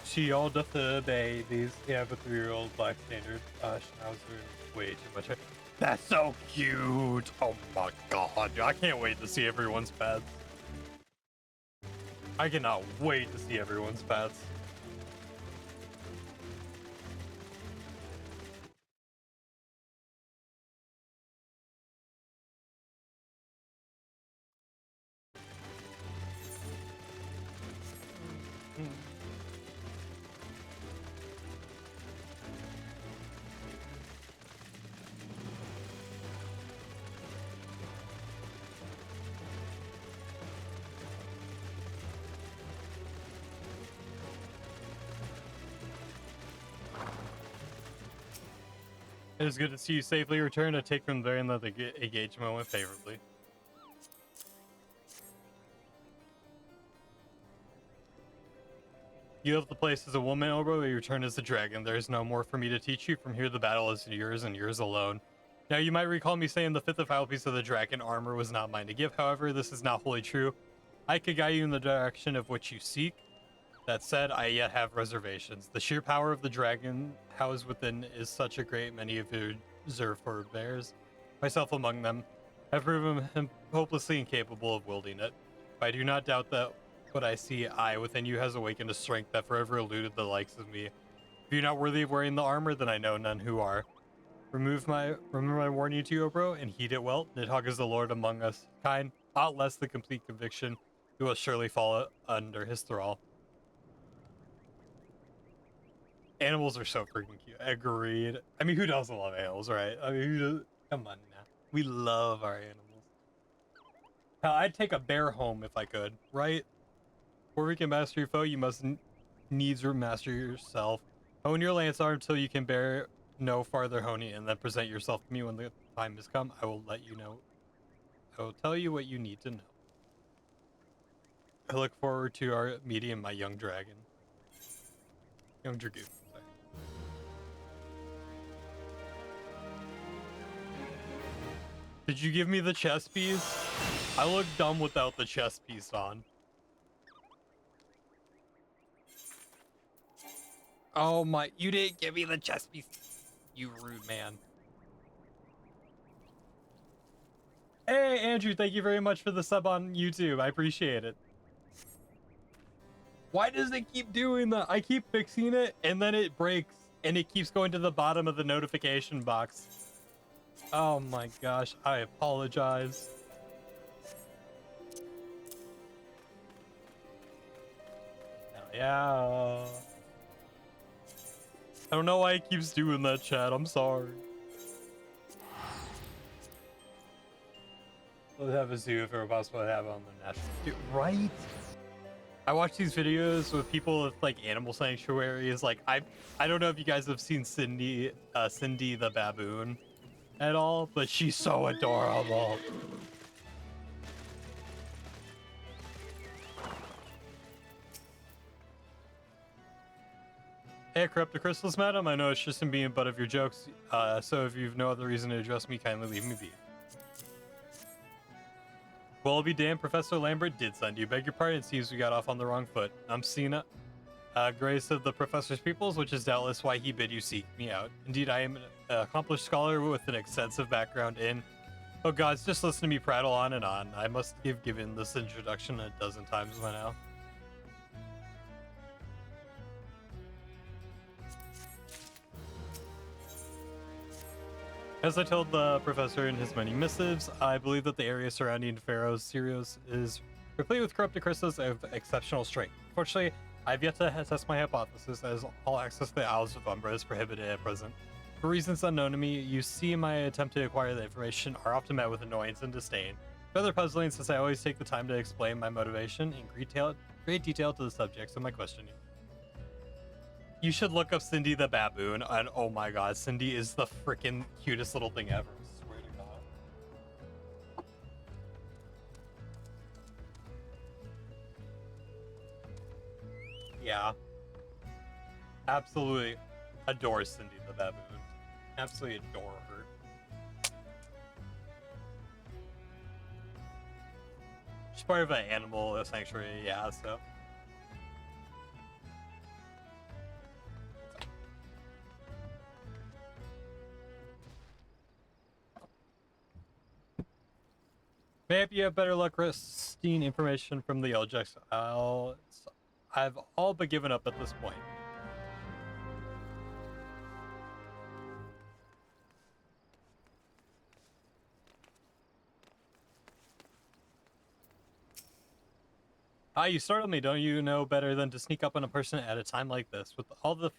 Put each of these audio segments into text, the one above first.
She all the babies. Yeah, but 3-year-old black standard schnauzer way too much. That's so cute. Oh my god, I can't wait to see everyone's pets. I cannot wait to see everyone's pets. It is good to see you safely return. I take from there and that the engagement went favorably. You left the place as a woman, Obo, but you return as a dragon. There is no more for me to teach you. From here, the battle is yours and yours alone. Now, you might recall me saying the fifth and final piece of the dragon armor was not mine to give. However, this is not wholly true. I could guide you in the direction of which you seek. That said, I yet have reservations. The sheer power of the dragon housed within is such a great many of your reserve forebears, myself among them, have proven him hopelessly incapable of wielding it. But I do not doubt that what I see within you has awakened a strength that forever eluded the likes of me. If you're not worthy of wearing the armor, then I know none who are. Remember my warning to you, bro, and heed it well. Nidhogg is the lord among us kind, not less the complete conviction you will surely fall under his thrall. Animals are so freaking cute. Agreed. I mean, who doesn't love animals, right? I mean, who does? Come on now. We love our animals. Hell, I'd take a bear home if I could, right? Before we can master your foe, you must needs master yourself. Hone your lance arm until you can bear no farther honing, and then present yourself to me when the time has come. I will let you know. I will tell you what you need to know. I look forward to our meeting, my young dragon. Young dragoon. Sorry. Did you give me the chest piece? I look dumb without the chest piece on. Oh my, you didn't give me the chest piece. You rude man. Hey, Andrew, thank you very much for the sub on YouTube. I appreciate it. Why does it keep doing that? I keep fixing it, and then it breaks, and it keeps going to the bottom of the notification box. Oh my gosh, I apologize. Hell yeah. I don't know why it keeps doing that, chat. I'm sorry. Let's have a zoo if it were possible to have on the national. Dude, right? I watch these videos with people with like animal sanctuaries. Like I don't know if you guys have seen Cindy the baboon at all, but she's so adorable. Hey, Corrupted Crystals, madam. I know it's just in being butt of your jokes. So if you've no other reason to address me, kindly leave me be. Well, be damned, Professor Lambert did send you. Beg your pardon, it seems we got off on the wrong foot. I'm Cena, grace of the Professor's Pupils, which is doubtless why he bid you seek me out. Indeed, I am an accomplished scholar with an extensive background in... Oh gods, just listen to me prattle on and on. I must have given this introduction a dozen times by now. As I told the professor in his many missives, I believe that the area surrounding Pharaoh's Sirius is replete with corrupted crystals of exceptional strength. Fortunately, I've yet to test my hypothesis, as all access to the Isles of Umbra is prohibited at present. For reasons unknown to me, you see my attempt to acquire the information are often met with annoyance and disdain. Rather puzzling, since I always take the time to explain my motivation in great detail to the subjects of my questioning. You should look up Cindy the baboon, and oh my god, Cindy is the freaking cutest little thing ever. I swear to god. Yeah. Absolutely adore Cindy the baboon. Absolutely adore her. She's part of an animal sanctuary, yeah, so. Maybe you have better luck wresting information from the Eldjecks. I've all but given up at this point. You startled me. Don't you know better than to sneak up on a person at a time like this? With all the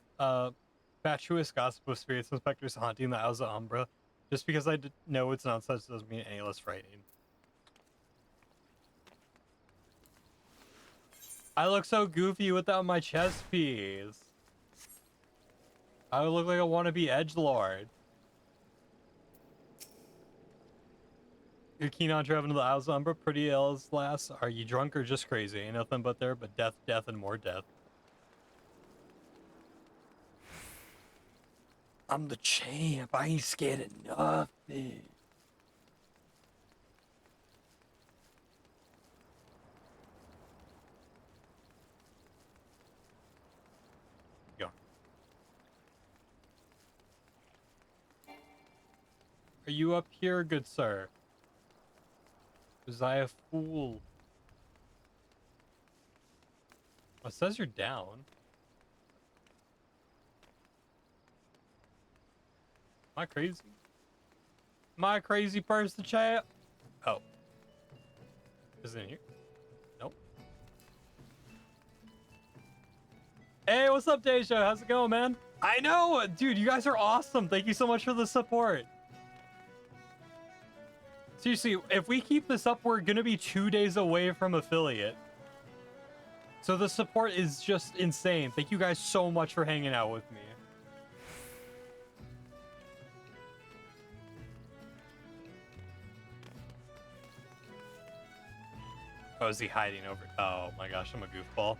fatuous gossip of spirits inspectors haunting the Isles of Umbra, just because I know it's nonsense doesn't mean any less frightening. I look so goofy without my chest piece. I would look like a wannabe edgelord. You're keen on traveling to the Isles of Umbra? Pretty L's lass? Are you drunk or just crazy? Ain't nothing but there but death, death, and more death. I'm the champ. I ain't scared of nothing. Go. Are you up here, good sir? Was I a fool? Oh, it says you're down. Am I crazy? Am I a crazy person, chat? Oh. Is it in here? Nope. Hey, what's up, Deja? How's it going, man? I know! Dude, you guys are awesome. Thank you so much for the support. Seriously, if we keep this up, we're gonna be 2 days away from affiliate. So the support is just insane. Thank you guys so much for hanging out with me. Oh, is he hiding over? Oh my gosh, I'm a goofball.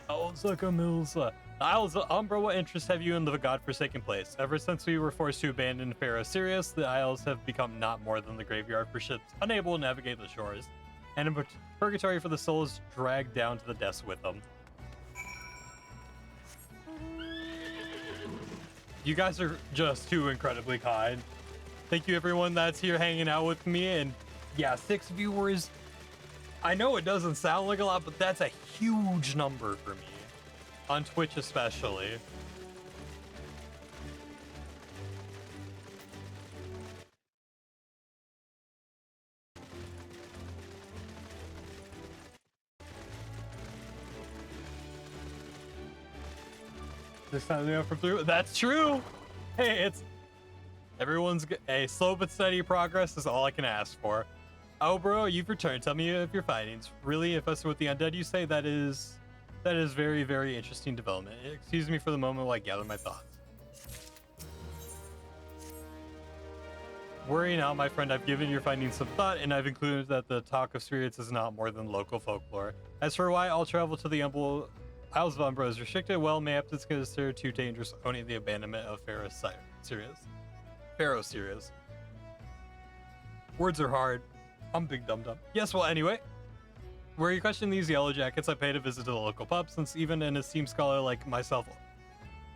Oh, Zucca Milza. Isles of Umbra, what interest have you in the godforsaken place? Ever since we were forced to abandon Pharaoh Sirius, the Isles have become not more than the graveyard for ships unable to navigate the shores, and a purgatory for the souls dragged down to the depths with them. You guys are just too incredibly kind. Thank you, everyone that's here hanging out with me, and yeah, 6 viewers. I know it doesn't sound like a lot, but that's a huge number for me. On Twitch especially. This time they offer through. That's true. Hey, it's everyone's a slow but steady progress is all I can ask for. Oh, bro, you've returned. Tell me of your findings. Really, if us with the undead, you say that is very, very interesting development. Excuse me for the moment while I gather my thoughts. Worry not, my friend. I've given your findings some thought, and I've included that the talk of spirits is not more than local folklore. As for why all travel to the Isles of Umbra is restricted, well, mayhaps it's considered too dangerous, owning the abandonment of Pharaoh Sirius. Words are hard. I'm big dum-dum. Yes, well, anyway. Where you question these yellow jackets, I paid a visit to the local pub, since even an esteemed scholar like myself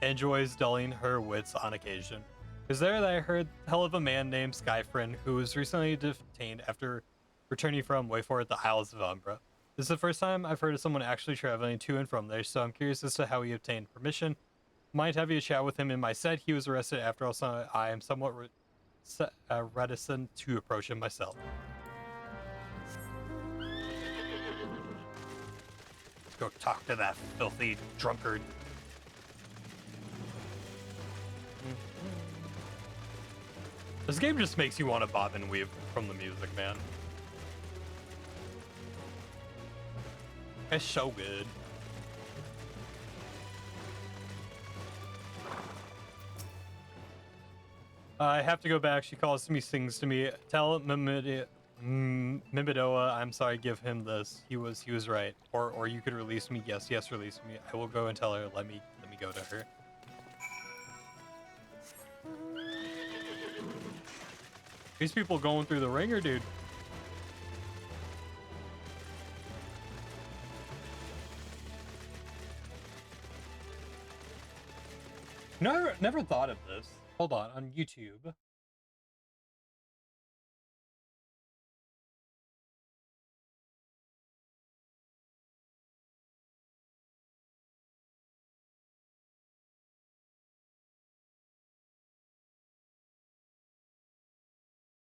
enjoys dulling her wits on occasion. It was there that I heard tell of a man named Skyfrin, who was recently detained after returning from, wait for it, the Isles of Umbra. This is the first time I've heard of someone actually traveling to and from there, so I'm curious as to how he obtained permission. Might have you chat with him in my set. He was arrested after all, so I am somewhat reticent to approach him myself. Let's go talk to that filthy drunkard. This game just makes you want to bob and weave from the music, man. It's so good. I have to go back. She calls to me, sings to me. Tell Mimidoa, I'm sorry, give him this. He was right. Or you could release me. Yes, release me. I will go and tell her, let me go to her. These people going through the ringer, dude. Never thought of this. Hold on YouTube.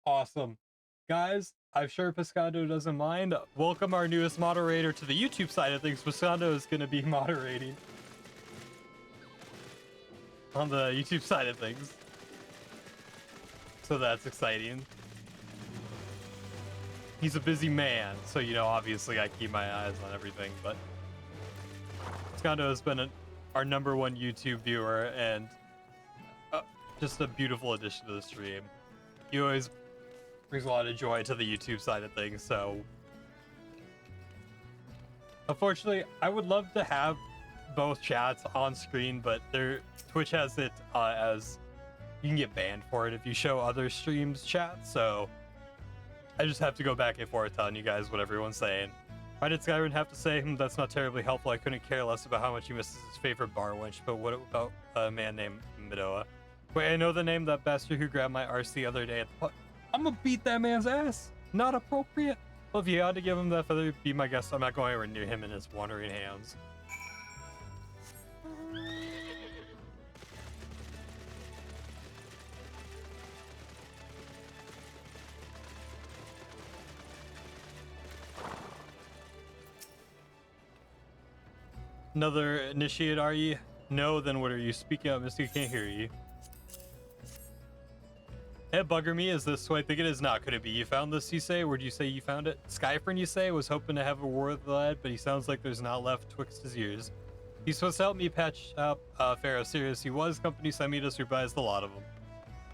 Awesome. Guys, I'm sure Pescado doesn't mind. Welcome our newest moderator to the YouTube side of things. Pescado is going to be moderating on the YouTube side of things. So that's exciting. He's a busy man, so, you know, obviously I keep my eyes on everything, but Pescado has been our #1 YouTube viewer and just a beautiful addition to the stream. He always brings a lot of joy to the YouTube side of things, so unfortunately I would love to have both chats on screen, but Twitch has it as you can get banned for it if you show other streams chat, so I just have to go back and forth telling you guys what everyone's saying. Why did Skyrim have to say, that's not terribly helpful, I couldn't care less about how much he misses his favorite bar wench, but what about a man named Midoa? Wait, I know the name, that bastard who grabbed my arse the other day at the I'm gonna beat that man's ass. Not appropriate. Well, if you had to give him that feather, be my guest. I'm not going anywhere near him and his wandering hands. Another initiate, are you? No, then what are you speaking of? Misty can't hear you. It bugger me is this, so I think it is not. Could it be you found this, you say? Where'd you say you found it? Skyfriend, you say? Was hoping to have a war with the lad, but he sounds like there's not left twixt his ears. He's supposed to help me patch up Pharaoh. Serious, he was. Company sent me to supervise the lot of them.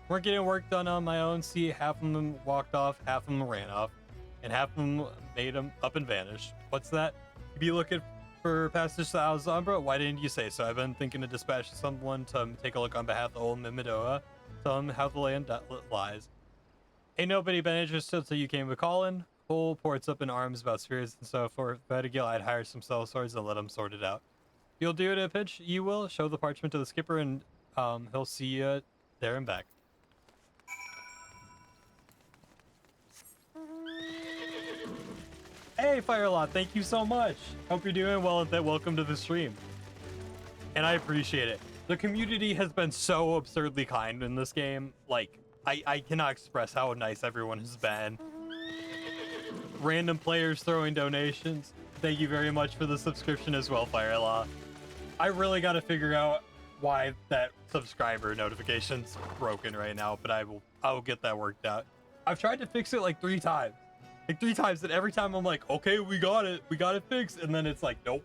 Weren't getting work done on my own. See, half of them walked off, half of them ran off, and half of them made them up and vanished. What's that? You be looking for passage to Alzambra? Why didn't you say so? I've been thinking to dispatch someone to take a look on behalf of the old Mimidoa. Tell him how the land lies. Ain't nobody been interested until you came with Colin. Whole ports up in arms about spirits and so forth. If I had a guild, I'd hire some cell swords and let them sort it out. You'll do it at a pinch? You will? Show the parchment to the skipper and he'll see you there and back. Hey, Firelot, thank you so much. Hope you're doing well and welcome to the stream. And I appreciate it. The community has been so absurdly kind in this game. Like, I cannot express how nice everyone has been. Random players throwing donations. Thank you very much for the subscription as well, Firelaw. I really got to figure out why that subscriber notification's broken right now, but I will get that worked out. I've tried to fix it like 3 times. Like 3 times, and every time I'm like, okay, we got it fixed, and then it's like, nope.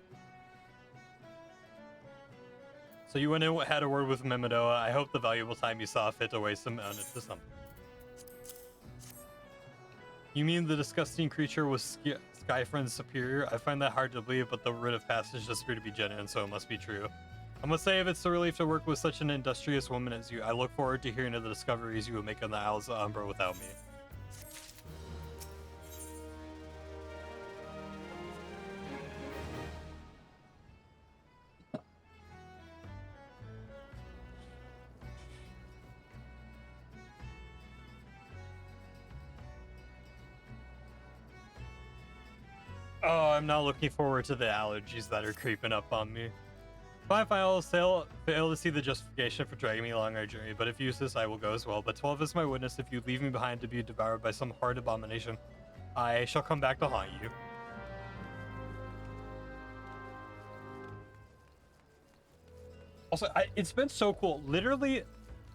So you went and had a word with Mimidoa. I hope the valuable time you saw fit to waste them on it to something. You mean the disgusting creature was Skyfriend's superior? I find that hard to believe, but the writ of passage does appear to be genuine, so it must be true. I must say, if it's a relief to work with such an industrious woman as you, I look forward to hearing of the discoveries you will make on the Isles of Umbra without me. Oh, I'm not looking forward to the allergies that are creeping up on me. Fine, I'll fail to see the justification for dragging me along our journey, but if useless, I will go as well. But 12 is my witness. If you leave me behind to be devoured by some horrid abomination, I shall come back to haunt you. Also, it's been so cool. Literally,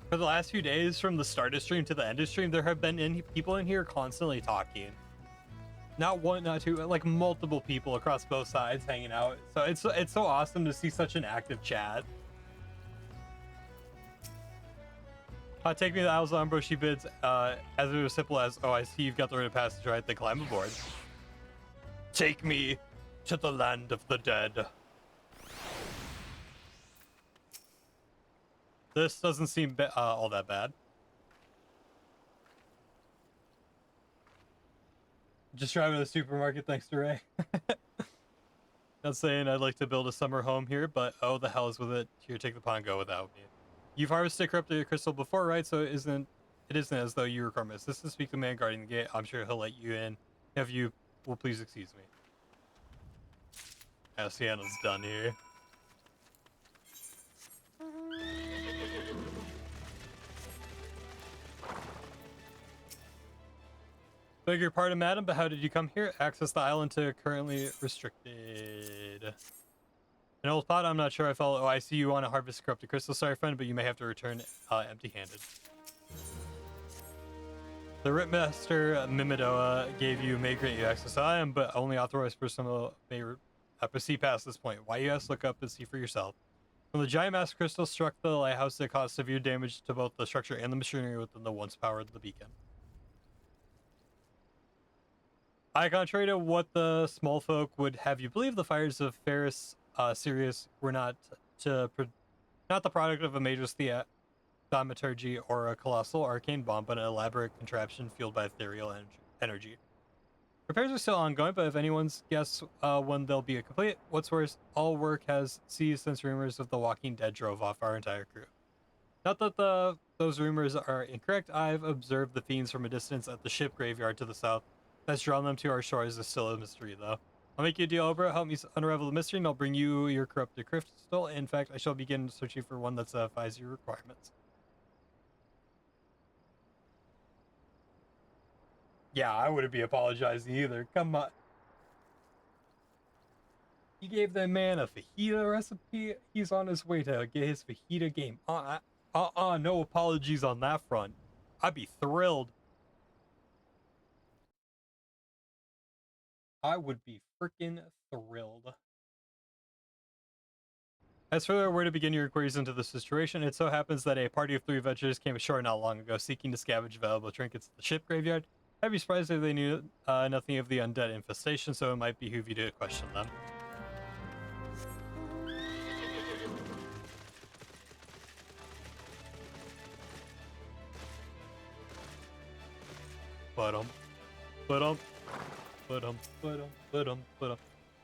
for the last few days, from the start of stream to the end of stream, there have been people in here constantly talking. Not one, not two, like multiple people across both sides hanging out. So it's so awesome to see such an active chat. Take me to the Isles of Umbra, she bids, as it was simple as, oh, I see you've got the right of passage, right? Then climb aboard. Take me to the land of the dead. This doesn't seem all that bad. Just driving to the supermarket, thanks to Ray. Not saying I'd like to build a summer home here, but oh, the hell is with it. Here, take the pawn, go without me. You've harvested corrupted crystal before, right? So it isn't as though you require my assistance to speak to the man guarding the gate. I'm sure he'll let you in. If you will please excuse me. Sienna's done here. Beg your pardon, madam, but how did you come here? Access the island to currently restricted. An old pot, I'm not sure I follow. Oh, I see you want to harvest corrupted crystal. Sorry, friend, but you may have to return empty-handed. The Ripmaster Mimidoa gave you may grant you access to the island, but only authorized personnel may proceed past this point. Why you ask, look up and see for yourself. When the giant mass crystal struck the lighthouse, it caused severe damage to both the structure and the machinery within the once powered the beacon. Contrary to what the small folk would have you believe, the fires of Ferris Sirius were not the product of a major thaumaturgy or a colossal arcane bomb, but an elaborate contraption fueled by ethereal energy. Repairs are still ongoing, but if anyone's guess when they'll be complete, what's worse, all work has ceased since rumors of the Walking Dead drove off our entire crew. Not that those rumors are incorrect. I've observed the fiends from a distance at the ship graveyard to the south. That's drawn them to our shores is still a mystery, though. I'll make you a deal, Oprah. Help me unravel the mystery, and I'll bring you your corrupted crystal. In fact, I shall begin searching for one that satisfies your requirements. Yeah, I wouldn't be apologizing either. Come on. He gave that man a fajita recipe. He's on his way to get his fajita game. No apologies on that front. I'd be thrilled. I would be freaking thrilled. As for where to begin your inquiries into the situation, it so happens that a party of 3 adventurers came ashore not long ago seeking to scavenge valuable trinkets at the ship graveyard. I'd be surprised if they knew nothing of the undead infestation, so it might behoove you to question them.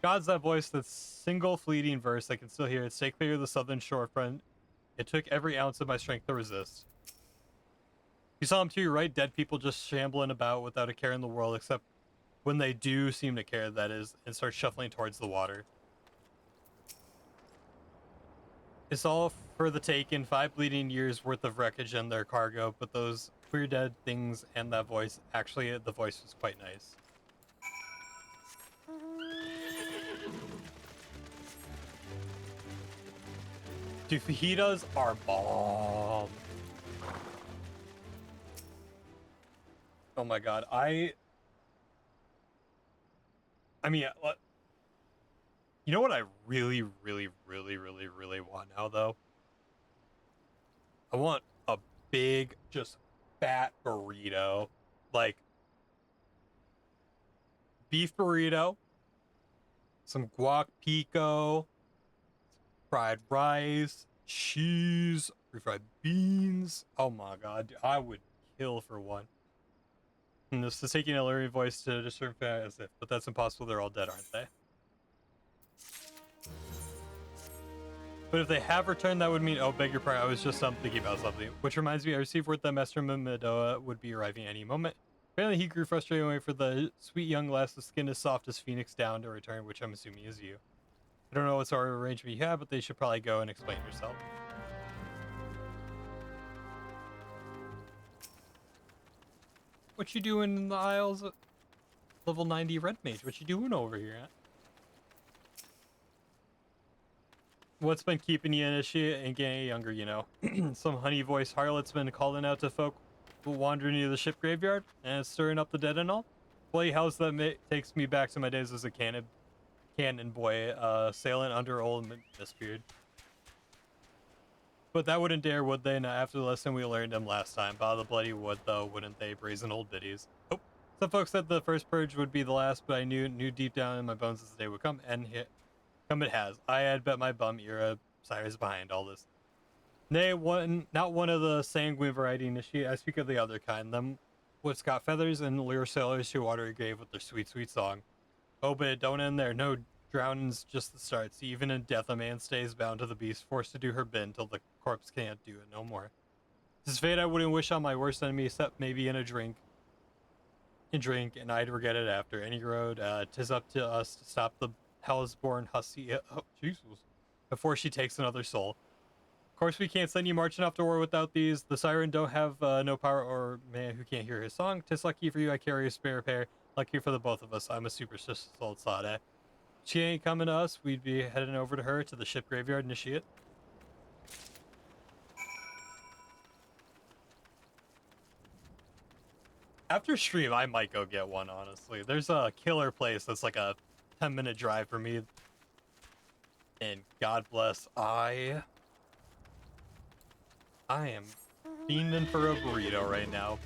God's that voice, that single fleeting verse, I can still hear it. Stay clear of the southern shore, friend. It took every ounce of my strength to resist. You saw him to your right, dead people just shambling about without a care in the world, except when they do seem to care, that is, and start shuffling towards the water. It's all for the taking, 5 bleeding years worth of wreckage and their cargo, but those queer dead things and that voice, actually the voice was quite nice. Dude, fajitas are bomb. Oh my god, I mean, you know what I really want now, though? I want a big, just fat burrito. Like, beef burrito, some guac pico, fried rice, cheese, refried beans. Oh my god, I would kill for one. And this is taking a Larry voice to discern as if, but that's impossible. They're all dead, aren't they? But if they have returned, that would mean, oh, beg your pardon, I was just thinking about something. Which reminds me, I received word that Master Mimidoa would be arriving any moment. Apparently he grew frustrated waiting for the sweet young lass with skin as soft as Phoenix down to return, which I'm assuming is you. I don't know what sort of arrangement you have, but they should probably go and explain yourself. What you doing in the Isles? Level 90 Red Mage, what you doing over here, huh? What's been keeping you initiate and getting younger, you know? Some honey-voiced harlot's been calling out to folk who wander near the ship graveyard and stirring up the dead and all. Bloody hell's that takes me back to my days as a cannon boy, sailing under old Mistbeard. But that wouldn't dare, would they? Not after the lesson we learned them last time. By the bloody wood, though, wouldn't they? Brazen old biddies. Oh, some folks said the first purge would be the last, but I knew deep down in my bones as the day would come, and come it has. I had bet my bum era Cyrus behind all this. Nay, not one of the sanguine variety initiate. I speak of the other kind. Them what's got feathers and lure sailors to watery grave with their sweet, sweet song. Oh, but it don't end there. No, drowning's just the start. See, even in death, a man stays bound to the beast, forced to do her bid till the corpse can't do it no more. This fate I wouldn't wish on my worst enemy, except maybe in a drink. And I'd regret it after. Any road, 'tis up to us to stop the hell's-born hussy. Oh, Jesus. Before she takes another soul. Of course, we can't send you marching off to war without these. The siren don't have no power, or man who can't hear his song. 'Tis lucky for you I carry a spare pair. Lucky for the both of us. I'm a superstitious old sod, eh? She ain't coming to us. We'd be heading over to her to the ship graveyard initiate. After stream, I might go get one, honestly. There's a killer place that's like a 10-minute drive for me. And God bless, I am fiending for a burrito right now.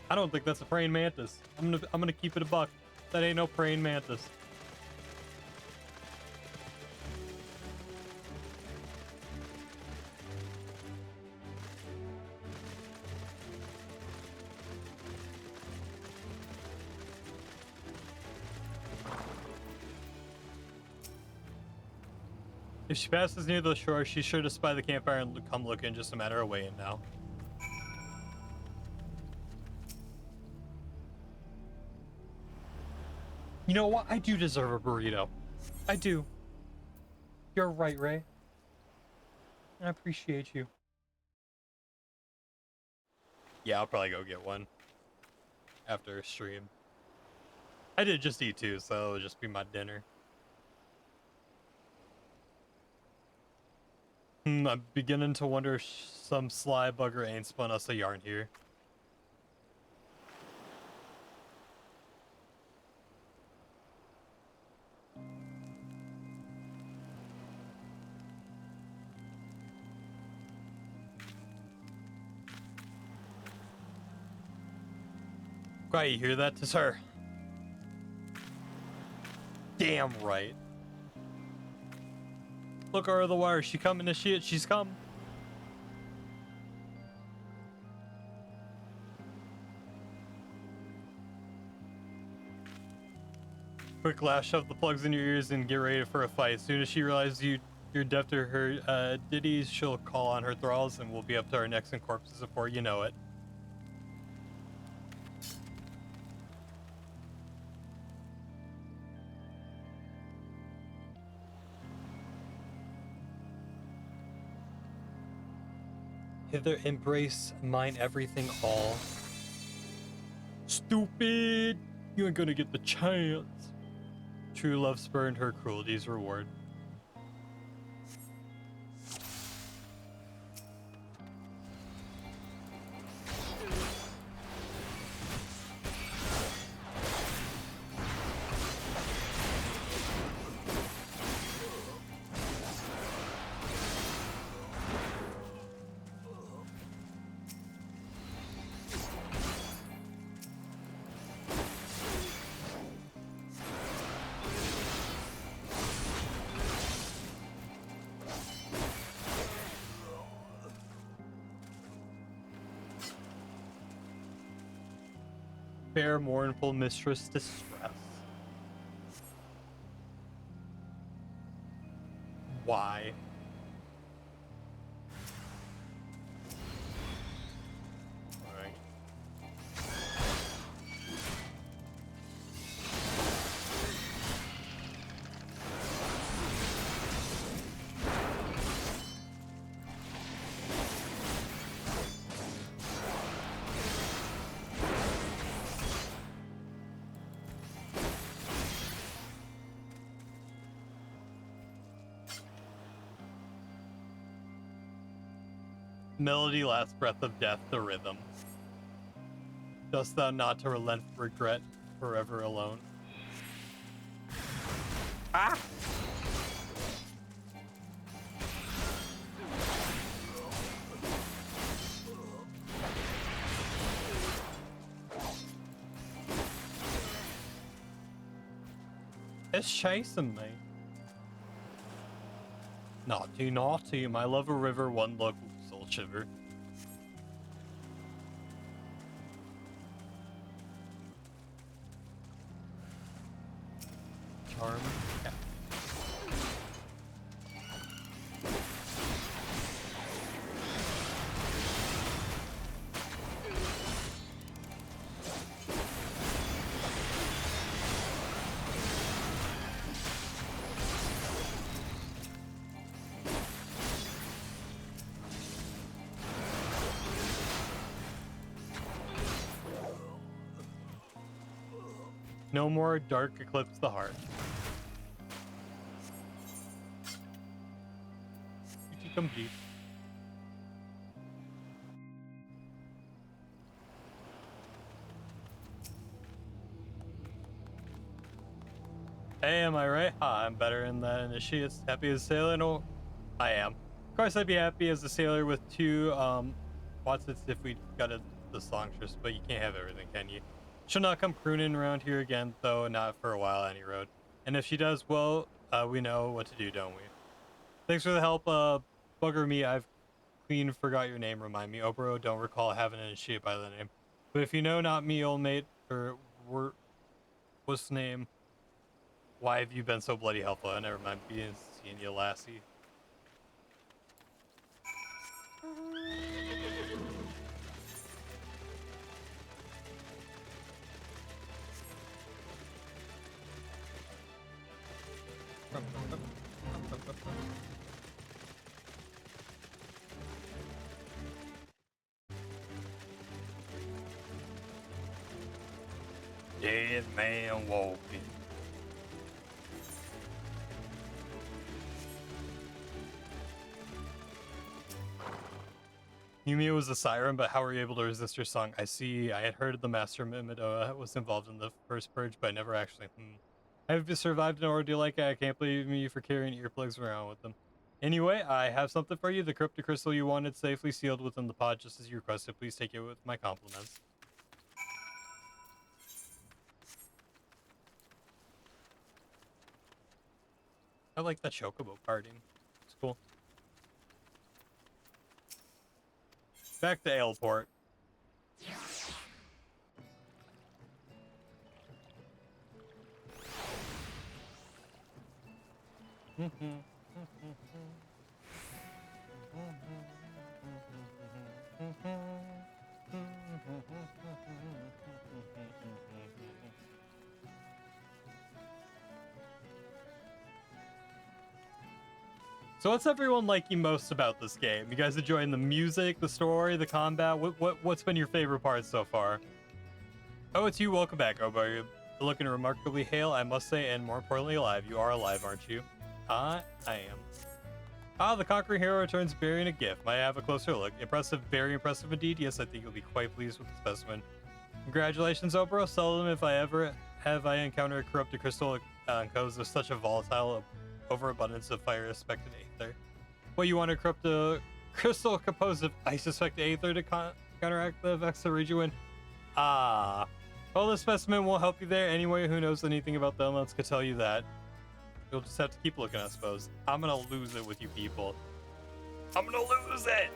I don't think that's a praying mantis. I'm gonna keep it a buck. That ain't no praying mantis. If she passes near the shore, she's sure to spy the campfire and come look in. Just a matter of waiting now. You know what? I do deserve a burrito. I do. You're right, Ray. I appreciate you. Yeah, I'll probably go get one after stream. I did just eat two, so it'll just be my dinner. I'm beginning to wonder if some sly bugger ain't spun us a yarn here. Quiet, you hear that? 'Tis her. Damn right. Look over the wire. She coming to shit. She's come. Quick lash, shove the plugs in your ears and get ready for a fight. As soon as she realizes you're deaf to her ditties, she'll call on her thralls and we'll be up to our necks in corpses before you know it. Hither embrace mine everything all. Stupid! You ain't gonna get the chance. True love spurned her cruelty's reward. Fair, mournful mistress distress. Why? Alright. Melody, last breath of death, the rhythm. Dost thou not to relent regret forever alone? Ah! It's chasing me. Naughty, naughty, my love a river, one look, soul shiver. Arm. Yeah. No more dark eclipse the heart. Duty complete. Hey, am I right? Ha, I'm better in that initiates. Happy as a sailor? No, I am. Of course, I'd be happy as a sailor with 2 Watsits if we got the songstress, but you can't have everything, can you? She'll not come crooning around here again, though, not for a while, any road. And if she does, well, we know what to do, don't we? Thanks for the help, bugger me. I've clean forgot your name. Remind me. Obro, don't recall having an initiate by the name. But if you know, not me, old mate, or what's the name? Why have you been so bloody helpful? I never mind being seeing you, lassie. Dead man walking. Yumi was a siren, but how were you able to resist her song? I see. I had heard the Master Mimidoa was involved in the first purge, but I never actually. I've survived an ordeal like that. I can't believe me for carrying earplugs around with them. Anyway, I have something for you. The cryptic crystal you wanted safely sealed within the pod just as you requested. Please take it with my compliments. I like that chocobo parting. It's cool. Back to Aleport. So what's everyone liking most about this game? You guys enjoying the music, the story, the combat? What's been your favorite part so far? Oh, it's you. Welcome back, Obo. You're looking remarkably hale, I must say, and more importantly, alive. You are alive, aren't you? I am. Ah, the conquering hero returns bearing a gift. Might I have a closer look? Impressive, very impressive indeed. Yes, I think you'll be quite pleased with the specimen. Congratulations, Obro. Seldom if I ever have I encountered a corrupted crystal composed of such a volatile overabundance of fire suspected aether. Well, you want to corrupt a crystal composed of I suspect aether to counteract the effects of Rejuin? Ah. Well, the specimen won't help you there. Anyway, who knows anything about the elements could tell you that. You'll just have to keep looking, I suppose. I'm gonna lose it with you people. I'm gonna lose it!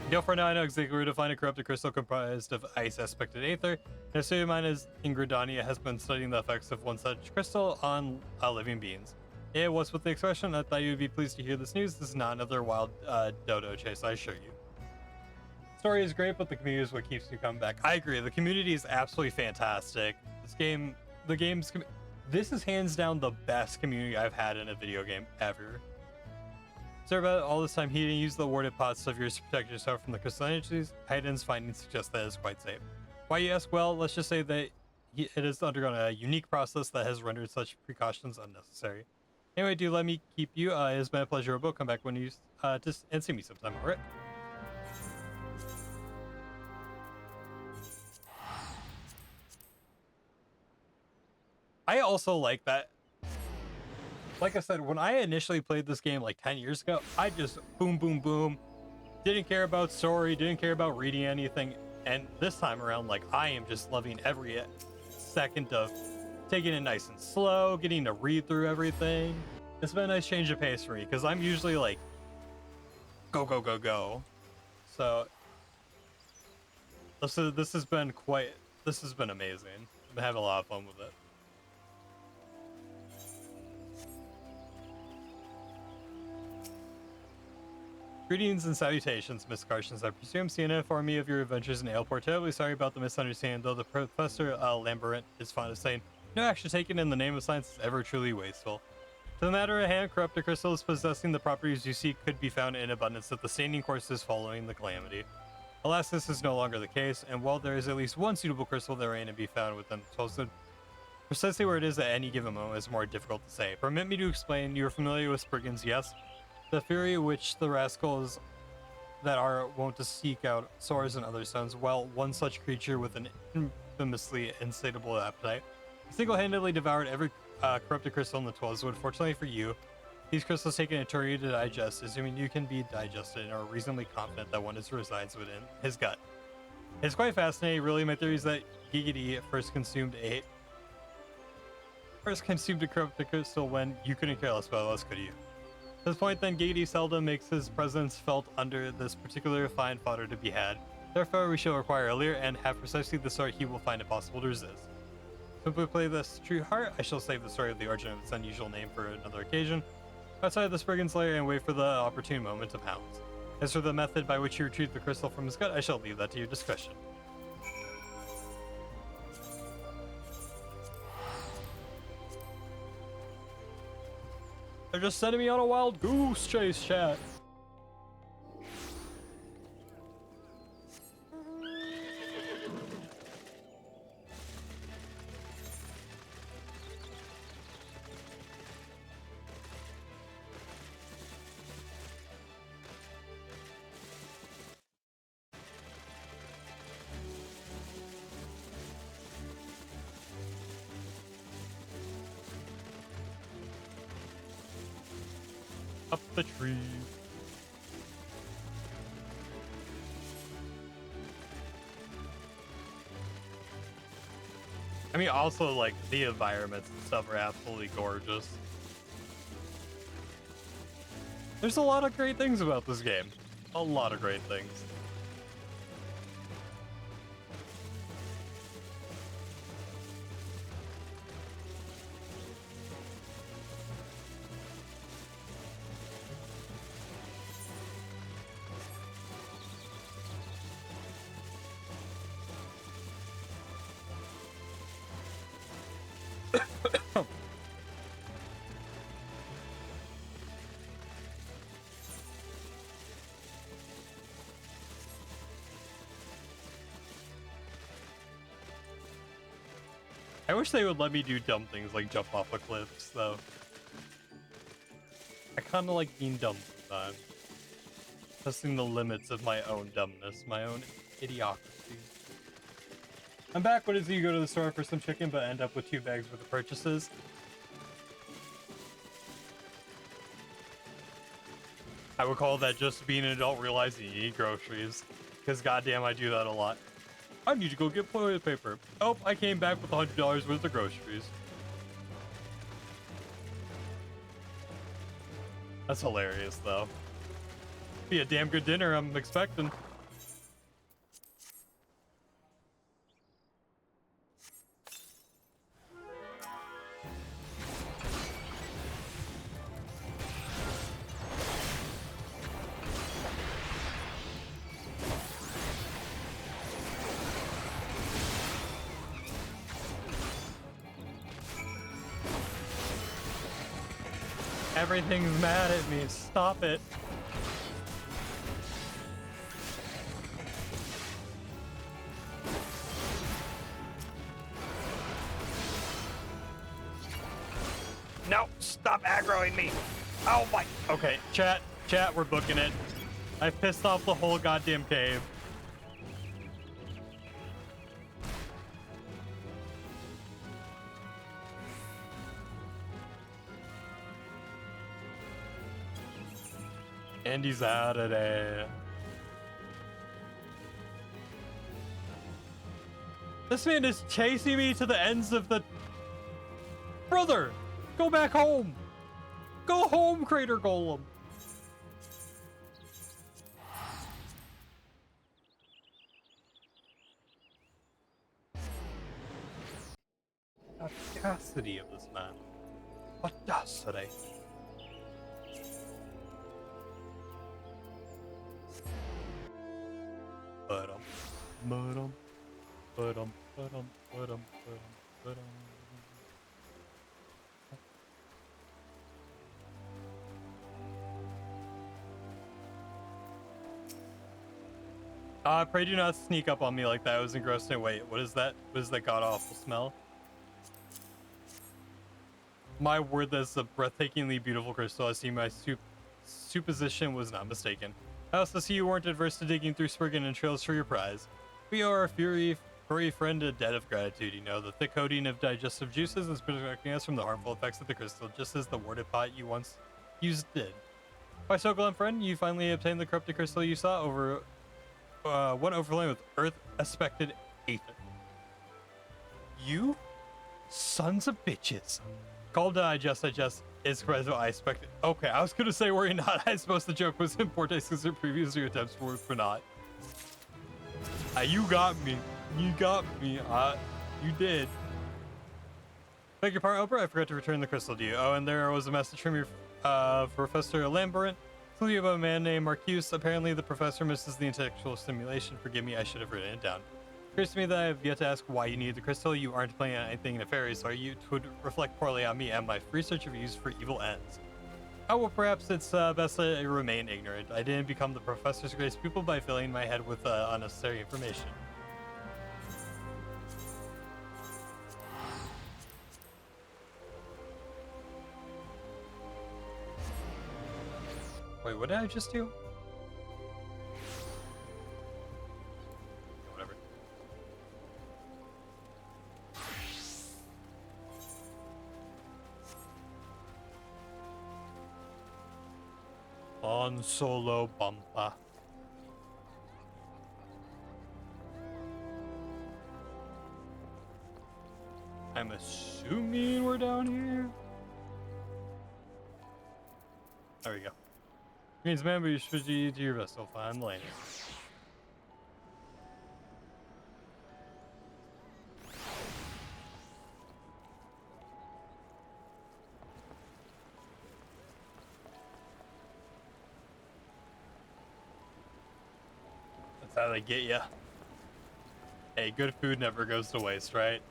Yo, for now, I know exactly where to find a corrupted crystal comprised of ice aspected aether. And a student of mine is Ingridania has been studying the effects of one such crystal on living beings. Yeah, what's with the expression? I thought you'd be pleased to hear this news. This is not another wild dodo chase, I assure you. Story is great, but the community is what keeps me coming back. I agree. The community is absolutely fantastic. This is hands down the best community I've had in a video game ever. Sir, about all this time, he didn't use the awarded pots of yours to protect yourself from the crystal energies. Hayden's findings suggest that it's quite safe. Why, you ask? Well, let's just say that it has undergone a unique process that has rendered such precautions unnecessary. Anyway, do let me keep you. It has been a pleasure, Robo. Come back when you just and see me sometime, alright? I also like that. Like I said, when I initially played this game like 10 years ago, I just boom, boom, boom. Didn't care about story, didn't care about reading anything. And this time around, like, I am just loving every second of taking it nice and slow, getting to read through everything. It's been a nice change of pace for me because I'm usually like, go, go, go, go. So this has been amazing. I've been having a lot of fun with it. Greetings and salutations, Miss Carstens. I presume Sienna informed me of your adventures in Aleport. Terribly sorry about the misunderstanding, though the Professor Lambert is fond of saying, no action taken in the name of science is ever truly wasteful. To the matter at hand, corrupted crystals possessing the properties you seek could be found in abundance at the staining courses following the calamity. Alas, this is no longer the case, and while there is at least one suitable crystal that remains to be found within the Tolstoy, precisely where it is at any given moment is more difficult to say. Permit me to explain. You are familiar with Spriggans, yes? The fury which the rascals that are wont to seek out swords and other stones. Well, one such creature with an infamously insatiable appetite single-handedly devoured every corrupted crystal in the Twelvewood. Fortunately for you, these crystals take an eternity to digest, assuming you can be digested and are reasonably confident that one resides within his gut. It's quite fascinating. Really, my theory is that Giggity first consumed a corrupted crystal when you couldn't care less about us, could you? At this point, then, Giggity seldom makes his presence felt under this particular fine fodder to be had. Therefore, we shall require earlier and have precisely the sort he will find it possible to resist. Simply play this true heart. I shall save the story of the origin of its unusual name for another occasion. Outside the Spriggan's lair and wait for the opportune moment to pounce. As for the method by which you retrieve the crystal from his gut, I shall leave that to your discretion. They're just sending me on a wild goose chase, chat. Up the tree. I mean, also, like, the environments and stuff are absolutely gorgeous. There's a lot of great things about this game. A lot of great things. I wish they would let me do dumb things like jump off of cliffs, though. I kind of like being dumb sometimes. Testing the limits of my own dumbness, my own idiocracy. I'm back. What is it? You go to the store for some chicken, but end up with 2 bags worth of purchases. I would call that just being an adult realizing you need groceries. Because goddamn, I do that a lot. I need to go get toilet paper. Oh, I came back with $100 worth of groceries. That's hilarious, though. Be a damn good dinner, I'm expecting. Everything's mad at me. Stop it. No, stop aggroing me. Oh my. Okay, chat, we're booking it. I pissed off the whole goddamn cave. And he's out of there. This man is chasing me to the ends of the... Brother, go back home. Go home, Crater Golem. Audacity of this man. Audacity. Ba-dum, ba-dum, ba-dum, ba-dum, ba-dum, ba-dum. Pray do not sneak up on me like that. It was engrossing. Wait, what is that? What is that god-awful smell? My word, that's a breathtakingly beautiful crystal. I see my supposition was not mistaken. I also see you weren't adverse to digging through Spriggan and trails for your prize. We owe our furry friend a debt of gratitude, you know. The thick coating of digestive juices is protecting us from the harmful effects of the crystal, just as the warded pot you once used did. Why so glum, friend? You finally obtained the corrupted crystal you saw over one overlaying with earth-aspected aether. You sons of bitches. Called to digest, is what I expected. Okay, I was gonna say, were you not? I suppose the joke was in poor taste because your previous two attempts were for naught. You got me. You got me. You did. Beg your pardon, Oprah. I forgot to return the crystal to you. Oh, and there was a message from your Professor Lambert. Tell you about a man named Marcuse. Apparently, the professor misses the intellectual stimulation. Forgive me, I should have written it down. It appears to me that I have yet to ask why you need the crystal. You aren't planning on anything nefarious, are you? It would reflect poorly on me and my research of used for evil ends. Oh, well, perhaps it's best that I remain ignorant. I didn't become the professor's greatest pupil by filling my head with unnecessary information. Wait, what did I just do? Whatever. On solo bumpa. I'm assuming we're down here. There we go. Means remember you should do your vessel. Find landing. That's how they get ya. Hey, good food never goes to waste, right?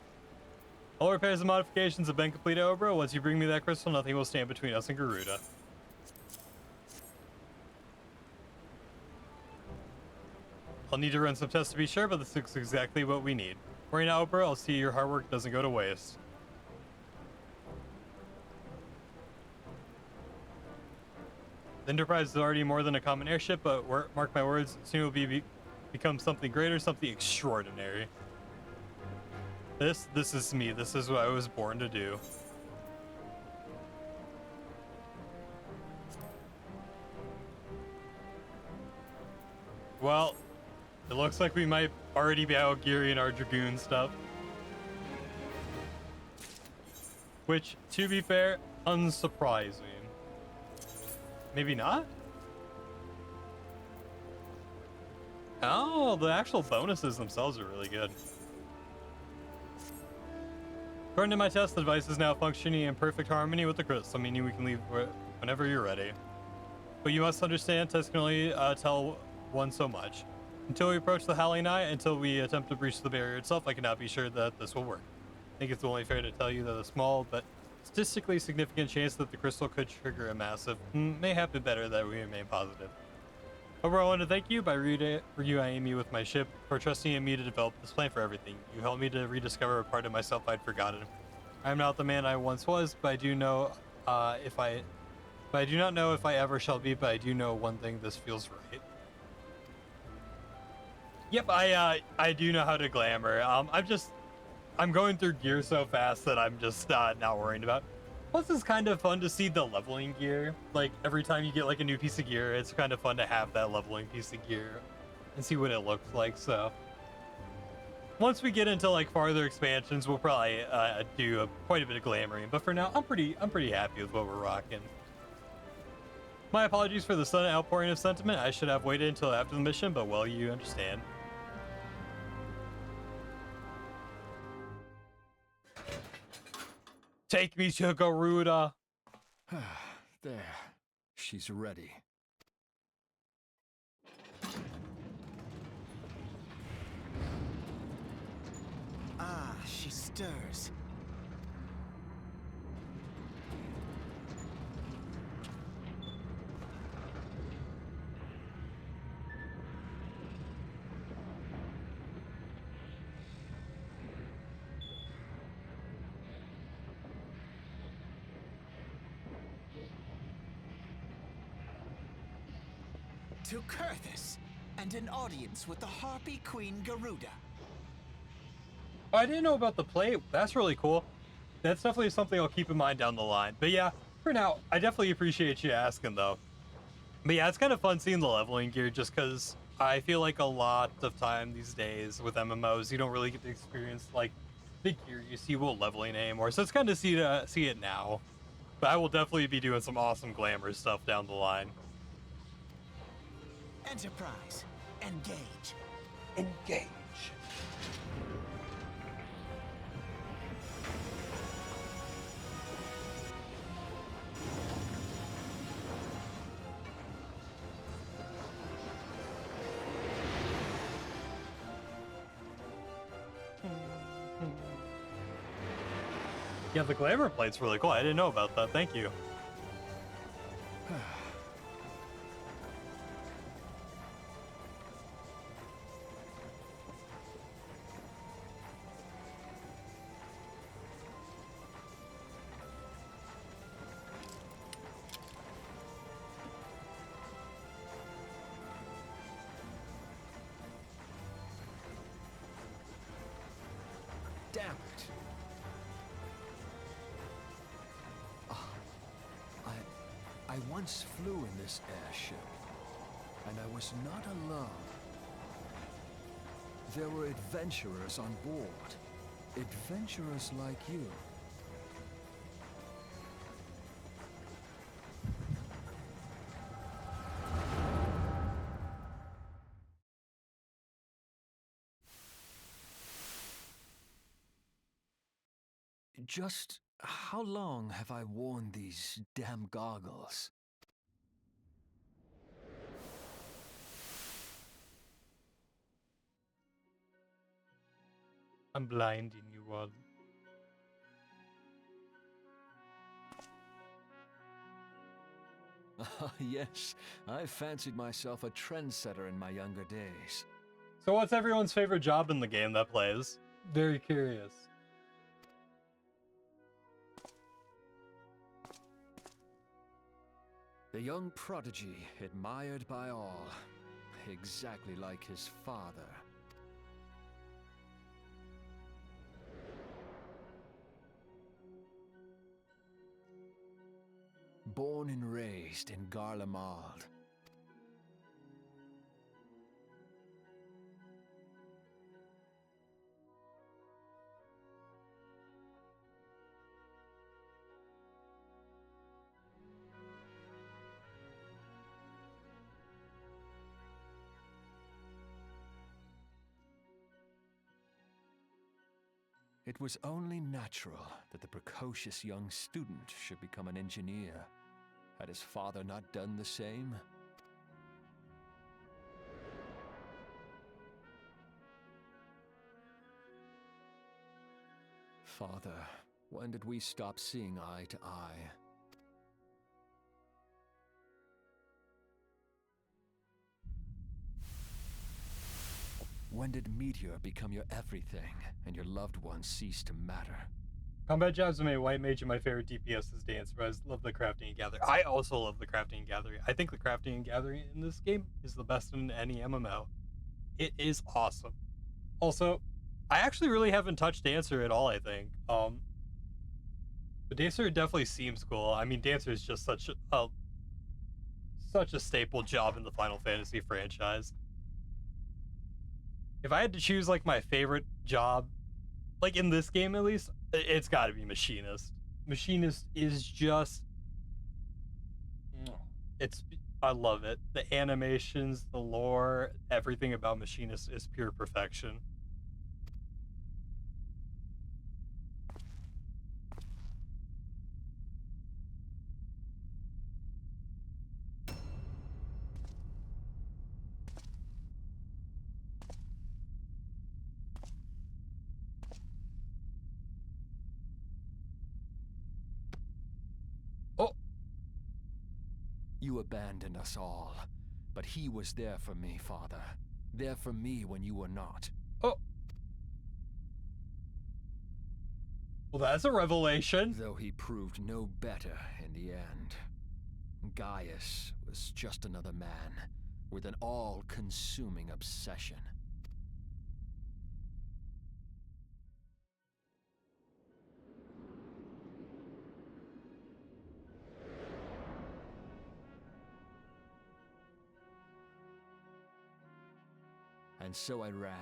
All repairs and modifications have been completed, Obra. Once you bring me that crystal, nothing will stand between us and Garuda. I'll need to run some tests to be sure, but this is exactly what we need. Worry not, Oprah. I'll see your hard work doesn't go to waste. The Enterprise is already more than a common airship, but mark my words, soon it will become something greater, something extraordinary. This is me. This is what I was born to do. Well, it looks like we might already be out gearing our Dragoon stuff. Which, to be fair, unsurprising. Maybe not? Oh, the actual bonuses themselves are really good. According to my test, the device is now functioning in perfect harmony with the crystal, meaning we can leave whenever you're ready. But you must understand, tests can only tell one so much. Until we approach the Howling Eye, until we attempt to breach the barrier itself, I cannot be sure that this will work. I think it's only fair to tell you that a small but statistically significant chance that the crystal could trigger a massive may have been better that we remain positive. Overall, I want to thank you by reuniting me with my ship for trusting in me to develop this plan for everything. You helped me to rediscover a part of myself I'd forgotten. I am not the man I once was, but I do know I do not know if I ever shall be, but I do know one thing: this feels right. Yep, I do know how to glamour. I'm going through gear so fast that I'm just not worrying about. Plus, it's kind of fun to see the leveling gear. Like, every time you get, like, a new piece of gear, it's kind of fun to have that leveling piece of gear and see what it looks like, so. Once we get into, like, farther expansions, we'll probably do quite a bit of glamoring. But for now, I'm pretty happy with what we're rocking. My apologies for the sudden outpouring of sentiment. I should have waited until after the mission, but, well, you understand. Take me to Garuda. There. She's ready. She stirs. To Kurthus, and an audience with the Harpy Queen Garuda. Oh, I didn't know about the plate. That's really cool. That's definitely something I'll keep in mind down the line. But yeah, for now, I definitely appreciate you asking, though. But yeah, it's kind of fun seeing the leveling gear just because I feel like a lot of time these days with MMOs, you don't really get to experience like the gear you see while leveling anymore. So it's kind of see it now. But I will definitely be doing some awesome glamour stuff down the line. Enterprise, engage. Engage. Yeah, the glamour plate's really cool. I didn't know about that. Thank you. Damn it. I once flew in this airship, and I was not alone. There were adventurers on board. Adventurers like you. Just how long have I worn these damn goggles? I'm blinding you all. Ah, yes, I fancied myself a trendsetter in my younger days. So what's everyone's favorite job in the game that plays? Very curious. The young prodigy, admired by all, exactly like his father. Born and raised in Garlemald. It was only natural that the precocious young student should become an engineer. Had his father not done the same? Father, when did we stop seeing eye to eye? When did Meteor become your everything, and your loved ones cease to matter? Combat jobs made White Mage my favorite DPS is Dance, but I love the crafting and gathering. I also love the crafting and gathering. I think the crafting and gathering in this game is the best in any MMO. It is awesome. Also, I actually really haven't touched Dancer at all, I think. But Dancer definitely seems cool. I mean, Dancer is just such a staple job in the Final Fantasy franchise. If I had to choose like my favorite job, like in this game at least, it's got to be Machinist. Machinist is just, I love it. The animations, the lore, everything about Machinist is pure perfection. You abandoned us all, but he was there for me, Father. There for me when you were not. Oh. Well, that's a revelation. Though he proved no better in the end. Gaius was just another man with an all-consuming obsession. And so I ran,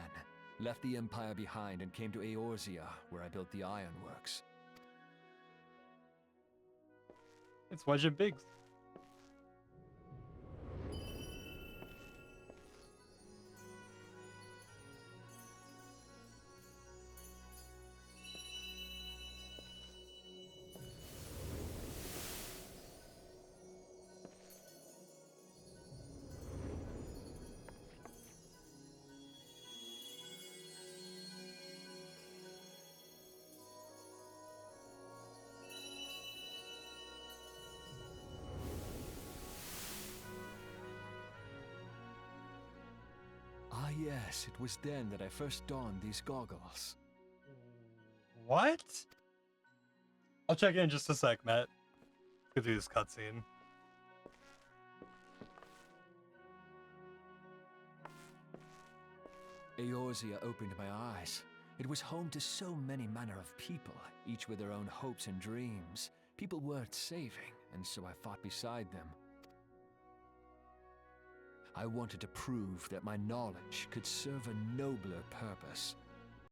left the Empire behind and came to Eorzea, where I built the ironworks. It's Wedge and Biggs. Ah yes, it was then that I first donned these goggles. What? I'll check in just a sec, Matt. Go through this cutscene. Eorzea opened my eyes. It was home to so many manner of people, each with their own hopes and dreams. People worth saving, and so I fought beside them. I wanted to prove that my knowledge could serve a nobler purpose.